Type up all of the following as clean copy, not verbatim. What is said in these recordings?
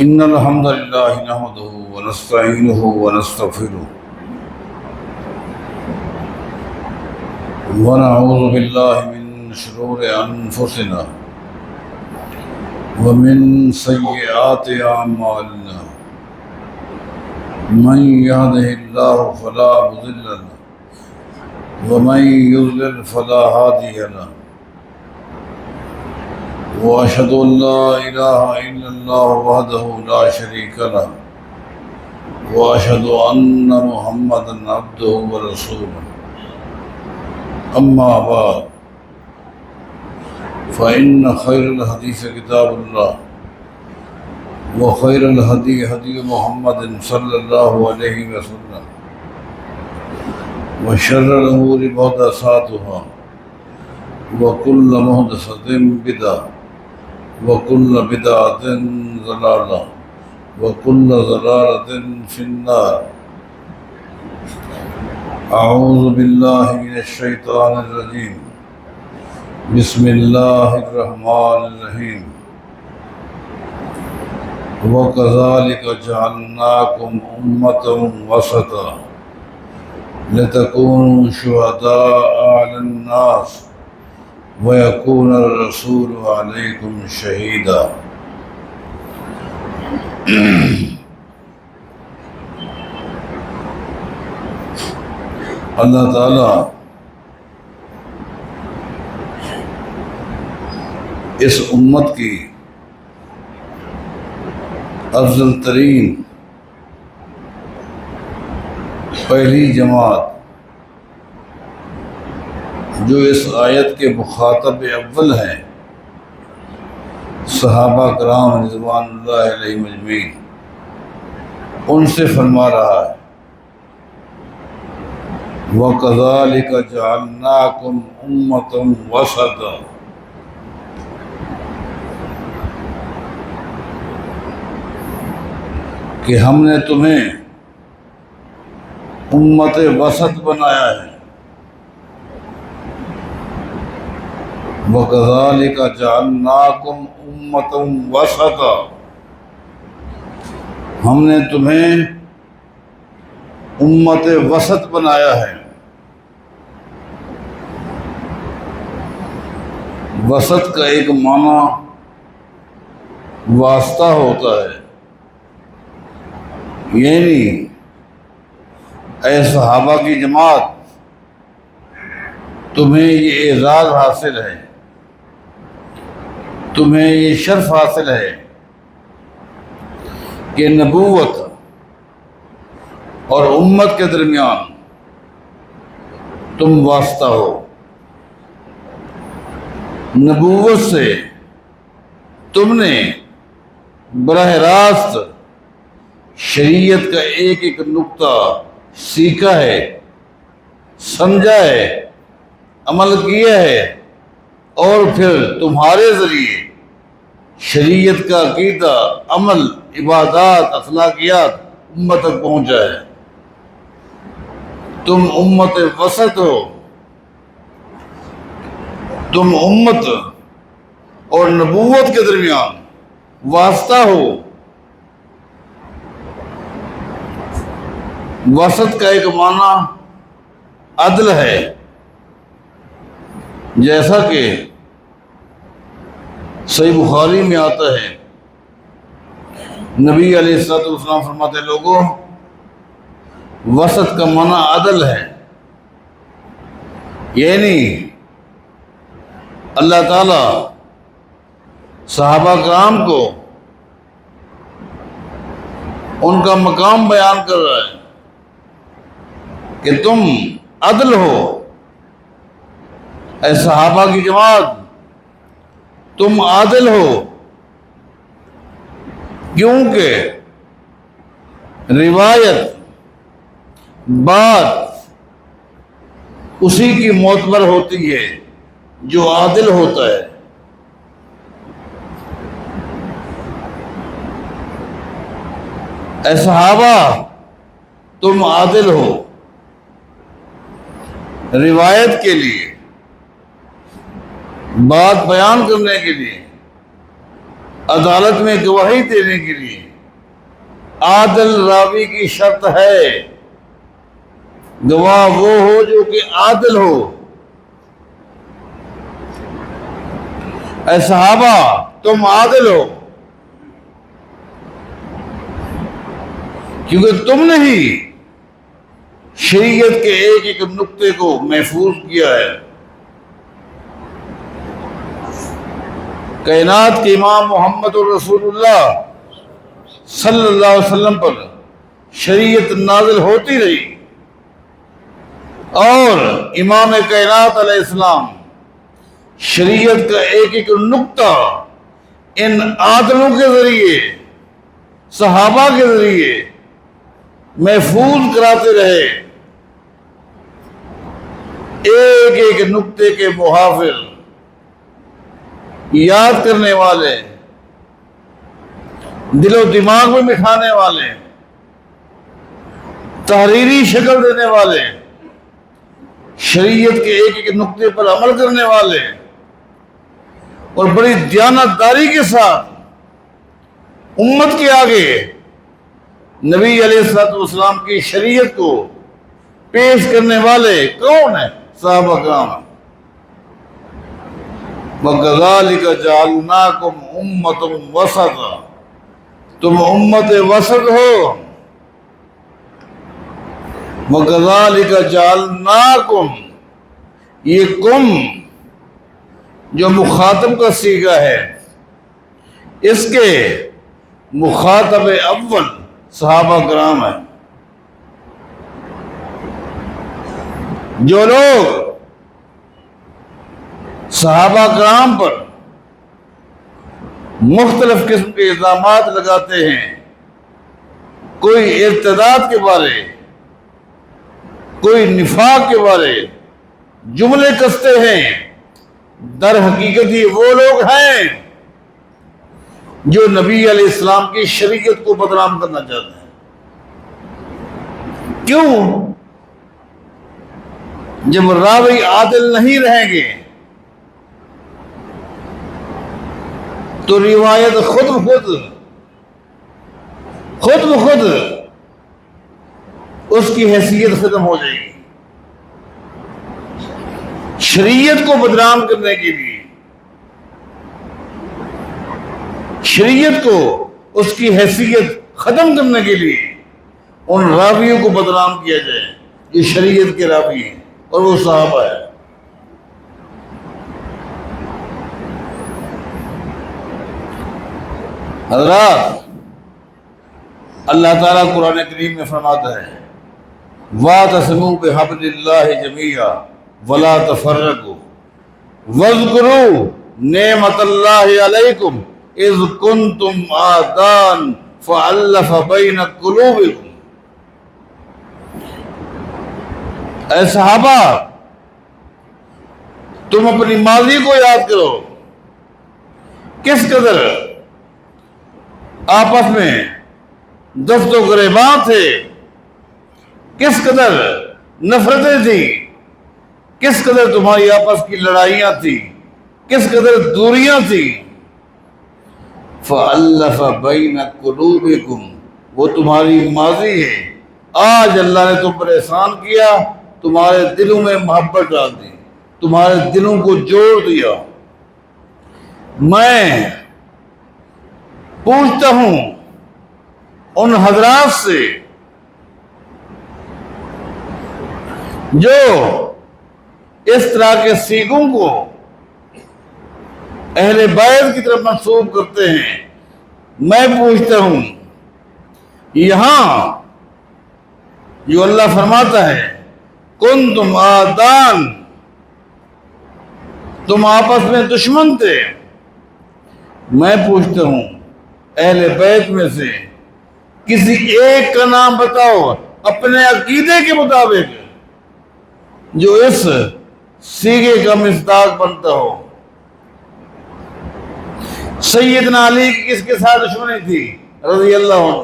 إن الحمد لله نحمده ونستعينه ونستغفره ونعوذ بالله من شرور أنفسنا ومن سيئات أعمالنا من يهده الله فلا مضل له ومن يضلل فلا هادي له وأشهد أن لا إله إلا الله وحده لا شريك له وأشهد أن محمدا عبده ورسوله أما بعد فإن خير الحديث كتاب الله وخير الهدي هدي محمد صلى الله عليه وسلم وشر الأمور محدثاتها وكل محدثة بدعة وكل بدعة ضلالة وكل ضلالة في النار. أعوذ بالله من الشيطان الرجيم. بسم الله الرحمن الرحيم. وكذلك جعلناكم أمة وسطا لتكونوا شهداء على الناس وَيَكُونَ الرَّسُولُ عَلَيْكُمْ شَهِيدًا. اللہ تعالیٰ اس امت کی افضل ترین پہلی جماعت جو اس آیت کے مخاطب اول ہیں صحابہ کرام رضوان اللہ علیہم اجمعین، ان سے فرما رہا ہے وَكَذَلِكَ جَعَلْنَاكُمْ أُمَّةً وَسَطًا، کہ ہم نے تمہیں امت وسط بنایا ہے. وَكَذَلِكَ جَعَلْنَاكُمْ أُمَّةً وَسَطًا، ہم نے تمہیں امت وسط بنایا ہے. وسط کا ایک معنی واسطہ ہوتا ہے، یعنی اے صحابہ کی جماعت، تمہیں یہ اعزاز حاصل ہے، تمہیں یہ شرف حاصل ہے کہ نبوت اور امت کے درمیان تم واسطہ ہو. نبوت سے تم نے براہ راست شریعت کا ایک ایک نقطہ سیکھا ہے، سمجھا ہے، عمل کیا ہے، اور پھر تمہارے ذریعے شریعت کا عقیدہ، عمل، عبادات، اخلاقیات امت تک پہنچا ہے. تم امت وسط ہو، تم امت اور نبوت کے درمیان واسطہ ہو. وسط کا ایک معنی عدل ہے، جیسا کہ صحیح بخاری میں آتا ہے، نبی علیہ الصلوۃ والسلام فرماتے لوگوں، وسط کا معنی عدل ہے، یعنی اللہ تعالی صحابہ کرام کو ان کا مقام بیان کر رہا ہے کہ تم عدل ہو. اے صحابہ کی جماعت، تم عادل ہو، کیونکہ روایت، بات اسی کی معتبر ہوتی ہے جو عادل ہوتا ہے. اے صحابہ تم عادل ہو، روایت کے لیے بات بیان کرنے کے لیے، عدالت میں گواہی دینے کے لیے عادل راوی کی شرط ہے۔ گواہ وہ ہو جو کہ عادل ہو۔ اے صحابہ تم عادل ہو، کیونکہ تم نے ہی شریعت کے ایک ایک نقطے کو محفوظ کیا ہے۔ کائنات کے امام محمد الرسول اللہ صلی اللہ علیہ وسلم پر شریعت نازل ہوتی رہی، اور امام کائنات علیہ السلام شریعت کا ایک ایک نقطہ ان عادلوں کے ذریعے، صحابہ کے ذریعے محفوظ کراتے رہے۔ ایک ایک نقطے کے محافظ، یاد کرنے والے، دل و دماغ میں بٹھانے والے، تحریری شکل دینے والے، شریعت کے ایک ایک نقطے پر عمل کرنے والے، اور بڑی دیانتداری کے ساتھ امت کے آگے نبی علیہ الصلوۃ والسلام کی شریعت کو پیش کرنے والے کون ہیں؟ صحابہ کرام۔ وَكَذَلِكَ جَعَلْنَاكُمْ أُمَّةً وَسَطًا، تم امت وسط ہو۔ وَكَذَلِكَ جَعَلْنَاكُمْ، یہ کم جو مخاطب کا صیغہ ہے، اس کے مخاطب اول صحابہ کرام ہیں۔ جو لوگ صحابہ کرام پر مختلف قسم کے الزامات لگاتے ہیں، کوئی ارتداد کے بارے، کوئی نفاق کے بارے جملے کستے ہیں، در حقیقت یہ وہ لوگ ہیں جو نبی علیہ السلام کی شریعت کو بدنام کرنا چاہتے ہیں۔ کیوں؟ جب راوی عادل نہیں رہیں گے تو روایت خود بخود اس کی حیثیت ختم ہو جائے گی۔ شریعت کو بدنام کرنے کے لیے، شریعت کو اس کی حیثیت ختم کرنے کے لیے ان راویوں کو بدنام کیا جائے جو شریعت کے راوی ہیں، اور وہ صحابہ ہے۔ حضرات، اللہ تعالیٰ قرآن کریم میں فرماتا ہے وَاعْتَصِمُوا بِحَبْلِ اللَّهِ جَمِيعًا وَلَا تَفَرَّقُوا وَاذْكُرُوا نِعْمَتَ اللَّهِ عَلَيْكُمْ اِذْ كُنْتُمْ أَعْدَاءً فَأَلَّفَ بَيْنَ قُلُوبِكُمْ۔ اے صحابہ، تم اپنی ماضی کو یاد کرو، کس قدر آپس میں دست و گریباں تھے، کس قدر نفرتیں تھیں، کس قدر تمہاری آپس کی لڑائیاں تھیں، کس قدر دوریاں تھیں۔ فَأَلَّفَ بَيْنَ قُلُوبِكُمْ، وہ تمہاری ماضی ہے۔ آج اللہ نے تم پر احسان کیا، تمہارے دلوں میں محبت ڈال دی، تمہارے دلوں کو جوڑ دیا۔ میں پوچھتا ہوں ان حضرات سے جو اس طرح کے سیغوں کو اہل بیت کی طرف منسوب کرتے ہیں، میں پوچھتا ہوں یہاں جو اللہ فرماتا ہے کنتم آدان، تم آپس میں دشمن تھے، میں پوچھتا ہوں اہل بیت میں سے کسی ایک کا نام بتاؤ اپنے عقیدے کے مطابق جو اس سیغے کا مصداق بنتا ہو۔ سیدنا علی کی کس کے ساتھ دشمنی تھی؟ رضی اللہ عنہ۔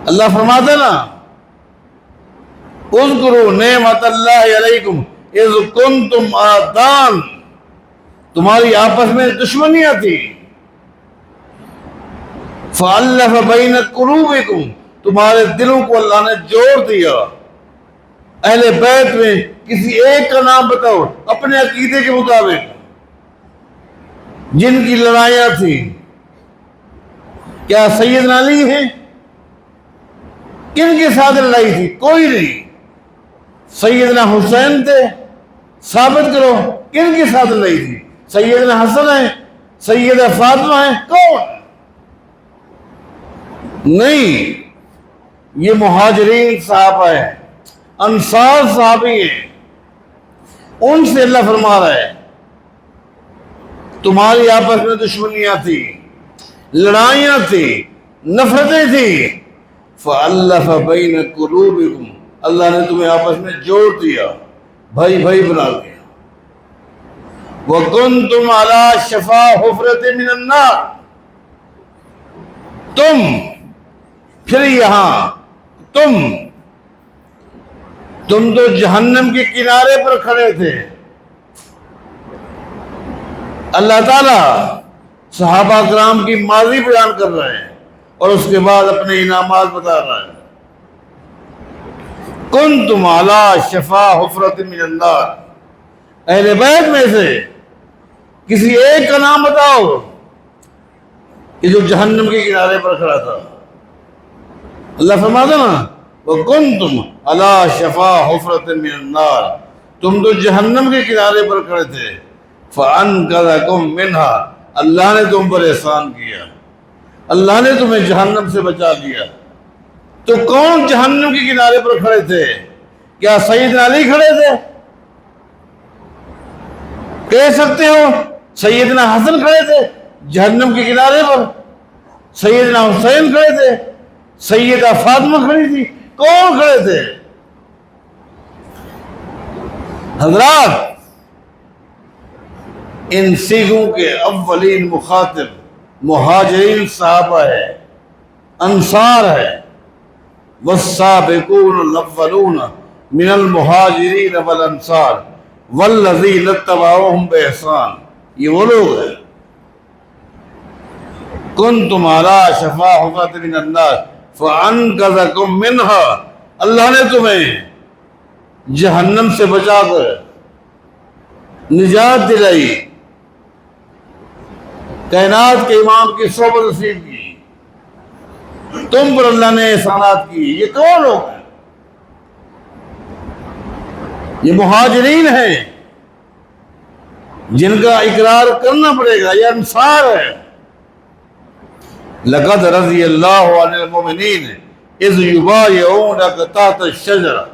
اللہ فرماتا نا اذکروا نعمت اللہ علیکم اذ کنتم آدان، تمہاری آپس میں دشمنیاں تھی، فَأَلَّفَ بَيْنَ قُلُوبِكُمْ، تمہارے دلوں کو اللہ نے جوڑ دیا۔ اہل بیت میں کسی ایک کا نام بتاؤ اپنے عقیدے کے مطابق جن کی لڑائیاں تھیں، کیا سیدنا علی ہیں؟ کن کے ساتھ لڑائی تھی؟ کوئی نہیں۔ سیدنا حسین تھے؟ ثابت کرو کن کے ساتھ لڑائی تھی؟ سیدنا حسن ہیں؟ سیدہ فاطمہ ہیں؟ کون؟ نہیں، یہ مہاجرین صحابہ ہیں، انصار صحابی ہیں، ان سے اللہ فرما رہا ہے تمہاری آپس میں دشمنیاں تھی، لڑائیاں تھی، نفرتیں تھی، فَأَلَّفَ بَيْنَ قُلُوبِكُمْ، اللہ نے تمہیں آپس میں جوڑ دیا، بھائی بھائی بنا دیا۔ وَكُنْتُمْ عَلَى شَفَا حُفْرَةٍ مِّنَ النَّارِ، تم پھر یہاں تم تو جہنم کے کنارے پر کھڑے تھے۔ اللہ تعالیٰ صحابہ کرام کی ماضی بیان کر رہے ہیں اور اس کے بعد اپنے انعامات بتا رہا ہے۔ کنتم علی شفا حفرۃ من النار، اہل بیت میں سے کسی ایک کا نام بتاؤ کہ جو جہنم کے کنارے پر کھڑا تھا۔ اللہ فرماتا نا وَكُنْتُمْ عَلَى شَفَا حُفْرَةٍ مِّنَ النَّارِ، تم تو جہنم کے کنارے پر کھڑے تھے، فَأَنْقَذَكُمْ مِنْهَا، اللہ نے تم پر احسان کیا، اللہ نے تمہیں جہنم سے بچا لیا۔ تو کون جہنم کے کنارے پر کھڑے تھے؟ کیا سیدنا علی کھڑے تھے؟ کہہ سکتے ہو سیدنا حسن کھڑے تھے جہنم کے کنارے پر؟ سیدنا حسین کھڑے تھے؟ سیدہ فاطمہ کھڑی تھی؟ کون کھڑے تھے؟ حضرات، ان سیغوں کے اولین مخاطب مہاجرین صحابہ ہے، انصار ہے۔ والسابقون الاولون من المہاجرین والانصار والذین اتبعوہم بإحسان، یہ وہ لوگ ہیں۔ کنتم علی شفا حفرۃ من النار فانقذکم منہا، اللہ نے تمہیں جہنم سے بچا کر نجات دلائی، کائنات کے امام کی صحبت نصیب کی، تم پر اللہ نے احسانات کی۔ یہ کون لوگ ہیں؟ یہ مہاجرین ہیں جن کا اقرار کرنا پڑے گا، یہ انصار ہے۔ لَقَدْ رَضِيَ اللَّهُ عَنِ الْمُؤْمِنِينَ إِذْ يُبَايِعُونَكَ تَحْتَ الشَّجَرَةِ،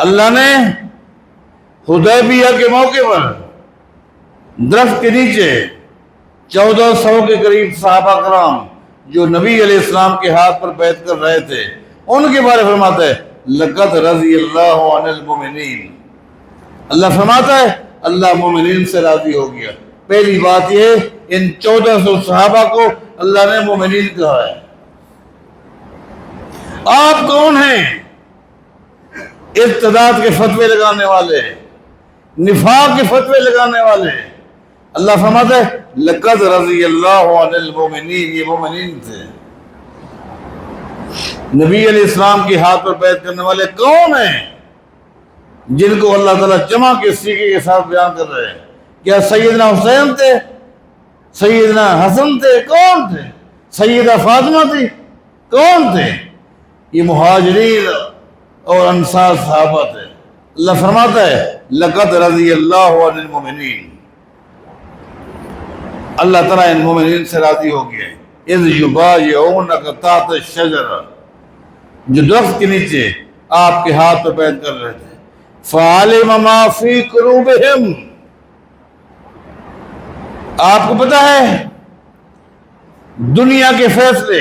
اللہ نے حدیبیہ کے موقع پر درخت کے نیچے 1400 کے قریب صحابہ کرام جو نبی علیہ السلام کے ہاتھ پر بیعت کر رہے تھے، ان کے بارے فرماتا ہے لَقَدْ رَضِيَ اللَّهُ عَنِ الْمُؤْمِنِينَ، اللہ فرماتا ہے اللہ مومنین سے راضی ہو گیا۔ پہلی بات یہ، ان 1400 صحابہ کو اللہ نے مومنین کہا ہے۔ آپ کون ہیں؟ ارتداد کے فتوے لگانے والے، نفاق کے فتوے لگانے والے۔ اللہ فرماتا ہے لَقَدْ رَضِيَ اللَّهُ عَنِ الْمُؤْمِنِينَ، یہ مومنین تھے۔ نبی علیہ السلام کے ہاتھ پر بیعت کرنے والے کون ہیں جن کو اللہ تعالیٰ جمع کے سیغے کے ساتھ بیان کر رہے ہیں؟ کیا سیدنا حسین تھے؟ سیدنا حسن تھے؟ کون تھے؟ سیدہ فاطمہ تھی؟ کون تھے؟ یہ مہاجرین اور انصار صحابہ تھے۔ اللہ فرماتا ہے لَقَدْ رَضِيَ اللَّهُ عَنِ الْمُؤْمِنِينَ، اللہ تعالیٰ ان مومنین سے راضی ہو گیا ہے۔ اِذْ يُبَايِعُونَكَ تَحْتَ الشَّجَرَةِ، جو درخت کے نیچے آپ کے ہاتھ پہ بیعت کر رہے تھے۔ فَعَلِمَ مَا فِي قُلُوبِهِمْ، آپ کو پتہ ہے دنیا کے فیصلے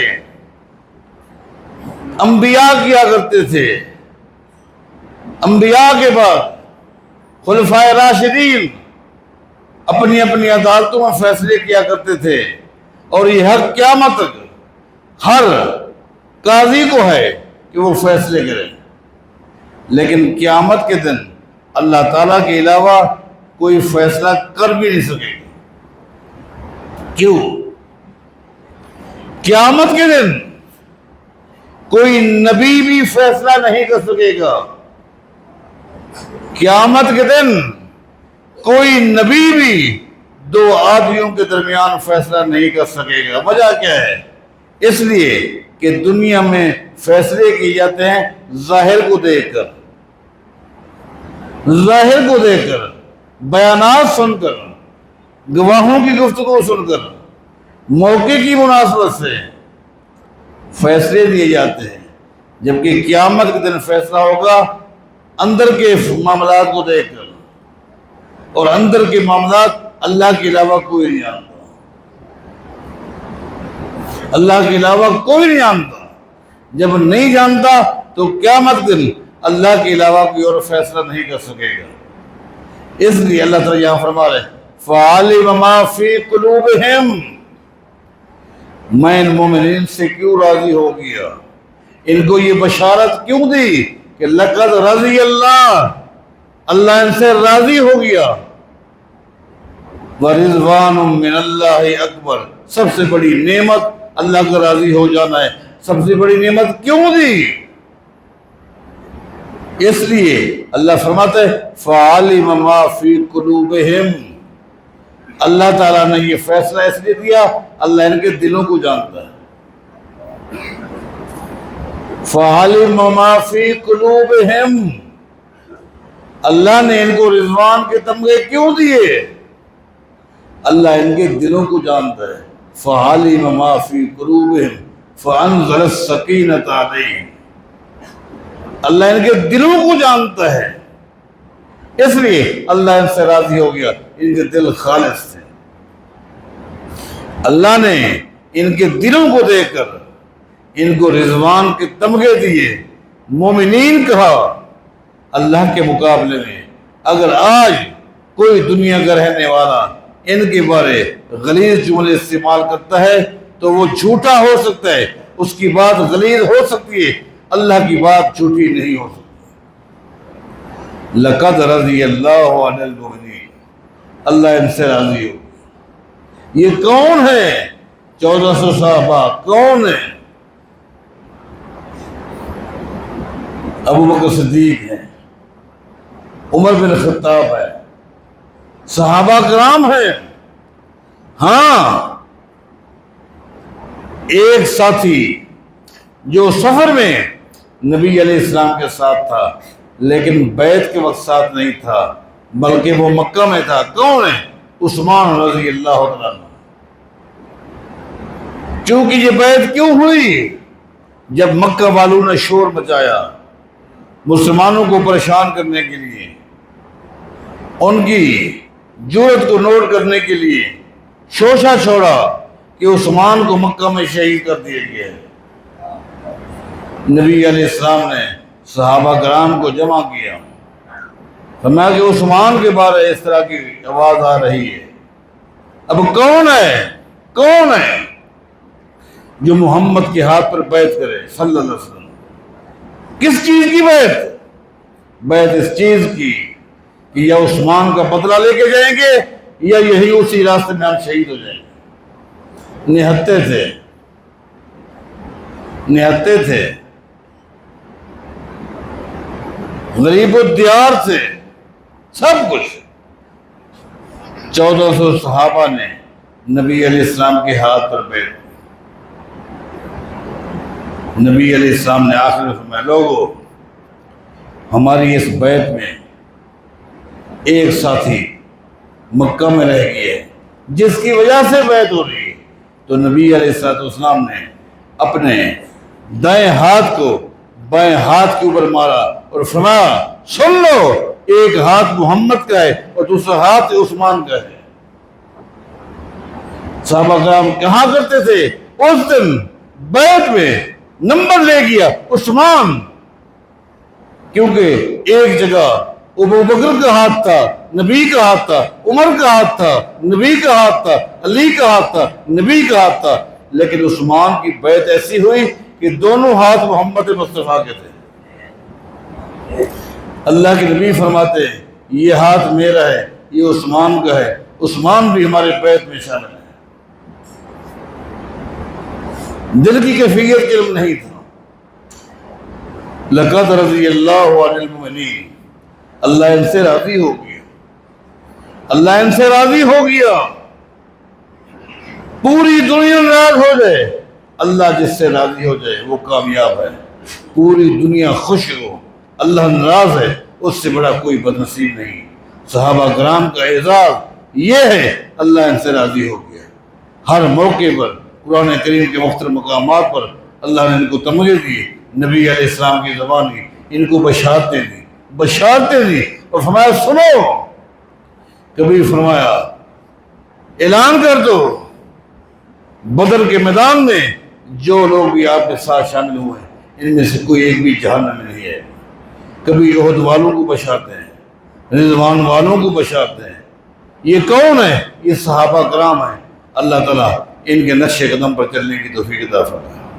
انبیاء کیا کرتے تھے، انبیاء کے بعد خلفائے راشدین اپنی اپنی عدالتوں میں فیصلے کیا کرتے تھے، اور یہ حق قیامت تک ہر قاضی کو ہے کہ وہ فیصلے کرے۔ لیکن قیامت کے دن اللہ تعالیٰ کے علاوہ کوئی فیصلہ کر بھی نہیں سکے گا۔ کیوں؟ قیامت کے دن کوئی نبی بھی فیصلہ نہیں کر سکے گا۔ قیامت کے دن کوئی نبی بھی دو آدمیوں کے درمیان فیصلہ نہیں کر سکے گا۔ وجہ کیا ہے؟ اس لیے کہ دنیا میں فیصلے کیے جاتے ہیں ظاہر کو دیکھ کر، ظاہر کو دیکھ کر، بیانات سن کر، گواہوں کی گفتگو سن کر، موقع کی مناسبت سے فیصلے دیے جاتے ہیں، جبکہ قیامت کے دن فیصلہ ہوگا اندر کے معاملات کو دیکھ کر، اور اندر کے معاملات اللہ کے علاوہ کوئی نہیں جانتا، اللہ کے علاوہ کوئی نہیں جانتا۔ جب نہیں جانتا تو قیامت کے دن اللہ کے علاوہ کوئی اور فیصلہ نہیں کر سکے گا۔ اس لیے اللہ تعالیٰ یہاں فرما رہے فَعَلِمَ مَا فِي قُلُوبِهِمْ، میں ان مومنین سے کیوں راضی ہو گیا، ان کو یہ بشارت کیوں دی کہ لَقَدْ رَضِيَ اللَّهُ، اللہ ان سے راضی ہو گیا، وَرِضْوَانٌ مِّنَ اللَّهِ اکبر، سب سے بڑی نعمت اللہ کا راضی ہو جانا ہے۔ سب سے بڑی نعمت کیوں دی؟ اس لیے اللہ فرماتا ہے فَعَلِمَ مَا فِي قُلُوبِهِمْ، اللہ تعالیٰ نے یہ فیصلہ اس لیے دیا، اللہ ان کے دلوں کو جانتا ہے۔ فَعَلِمَ مَا فِي قُلُوبِهِمْ، اللہ نے ان کو رضوان کے تمغے کیوں دیے؟ اللہ ان کے دلوں کو جانتا ہے۔ فَعَلِمَ مَا فِي قُلُوبِهِمْ فَأَنزَلَ السَّكِينَةَ عَلَيْهِمْ، اللہ ان کے دلوں کو جانتا ہے، اس لیے اللہ ان سے راضی ہو گیا، ان کے دل خالص تھے۔ اللہ نے ان کے دلوں کو دیکھ کر ان کو رضوان کے تمغے دیے، مومنین کہا۔ اللہ کے مقابلے میں اگر آج کوئی دنیا کا رہنے والا ان کے بارے غلیظ جملے استعمال کرتا ہے تو وہ جھوٹا ہو سکتا ہے، اس کی بات غلیظ ہو سکتی ہے، اللہ کی بات جھوٹی نہیں ہو سکتی۔ لَقَدْ رَضِيَ اللَّهُ عَنِ الْمُؤْمِنِينَ، اللہ ان سے راضی ہو۔ یہ کون ہے؟ 1400 صحابہ کون ہیں؟ ابو بکر صدیق ہیں، عمر بن خطاب ہے، صحابہ کرام ہیں۔ ہاں، ایک ساتھی جو سفر میں نبی علیہ السلام کے ساتھ تھا لیکن بیعت کے وقت ساتھ نہیں تھا بلکہ وہ مکہ میں تھا، کون ہے؟ عثمان رضی اللہ عنہ۔ چونکہ یہ بیعت کیوں ہوئی؟ جب مکہ والوں نے شور مچایا مسلمانوں کو پریشان کرنے کے لیے، ان کی جرأت کو نوٹ کرنے کے لیے شوشہ چھوڑا کہ عثمان کو مکہ میں شہید کر دیا گیا ہے۔ نبی علیہ السلام نے صحابہ کرام کو جمع کیا، فرمایا کہ عثمان کے بارے اس طرح کی آواز آ رہی ہے، اب کون ہے، کون ہے جو محمد کے ہاتھ پر بیعت کرے صلی اللہ علیہ وسلم؟ کس چیز کی بیعت؟ بیعت اس چیز کی کہ یا عثمان کا بدلہ لے کے جائیں گے یا یہی اسی راستے میں ہم شہید ہو جائیں گے۔ نہتے تھے، نہتے تھے، غریب الدیار تھے، سب کچھ۔ 1400 صحابہ نے نبی علیہ السلام کے ہاتھ پر بیعت۔ نبی علیہ السلام نے آخر میں فرمایا لوگوں، ہماری اس بیعت میں ایک ساتھی مکہ میں رہ گیا ہے جس کی وجہ سے بیعت ہو رہی ہے۔ تو نبی علیہ السلام نے اپنے دائیں ہاتھ کو بائیں ہاتھ کے اوپر مارا اور فرمایا سن لو، ایک ہاتھ محمد کا ہے اور دوسرا ہاتھ عثمان کا ہے۔ صحابہ کرام کہاں کرتے تھے؟ اس دن بیعت میں نمبر لے گیا عثمان، کیونکہ ایک جگہ ابو بکر کا ہاتھ تھا، نبی کا ہاتھ تھا، عمر کا ہاتھ تھا، نبی کا ہاتھ تھا، علی کا ہاتھ تھا، نبی کا ہاتھ تھا، لیکن عثمان کی بیعت ایسی ہوئی کہ دونوں ہاتھ محمد مصطفیٰ کے تھے۔ اللہ کے نبی فرماتے ہیں یہ ہاتھ میرا ہے، یہ عثمان کا ہے، عثمان بھی ہمارے بیت میں شامل ہے۔ دل کی کیفیت کا علم نہیں تھا۔ لقد رضی اللہ عن المؤمنین، اللہ ان سے راضی ہو گیا، اللہ ان سے راضی ہو گیا۔ پوری دنیا ناراض ہو جائے، اللہ جس سے راضی ہو جائے وہ کامیاب ہے۔ پوری دنیا خوش ہو، اللہ ناراض ہے، اس سے بڑا کوئی بدنصیب نہیں۔ صحابہ کرام کا اعزاز یہ ہے، اللہ ان سے راضی ہو گیا۔ ہر موقع پر قرآن کریم کے مختلف مقامات پر اللہ نے ان کو تمغے دیے، نبی علیہ السلام کی زبانی ان کو بشارتیں دی اور فرمایا سنو۔ کبھی فرمایا اعلان کر دو بدر کے میدان میں جو لوگ بھی آپ کے ساتھ شامل ہوئے ہیں ان میں سے کوئی ایک بھی جہنم میں نہیں ہے۔ کبھی عہد والوں کو بشارتے ہیں، رضوان والوں کو بشارتے ہیں۔ یہ کون ہے؟ یہ صحابہ کرام ہیں۔ اللہ تعالیٰ ان کے نقش قدم پر چلنے کی توفیق عطا فرمائے۔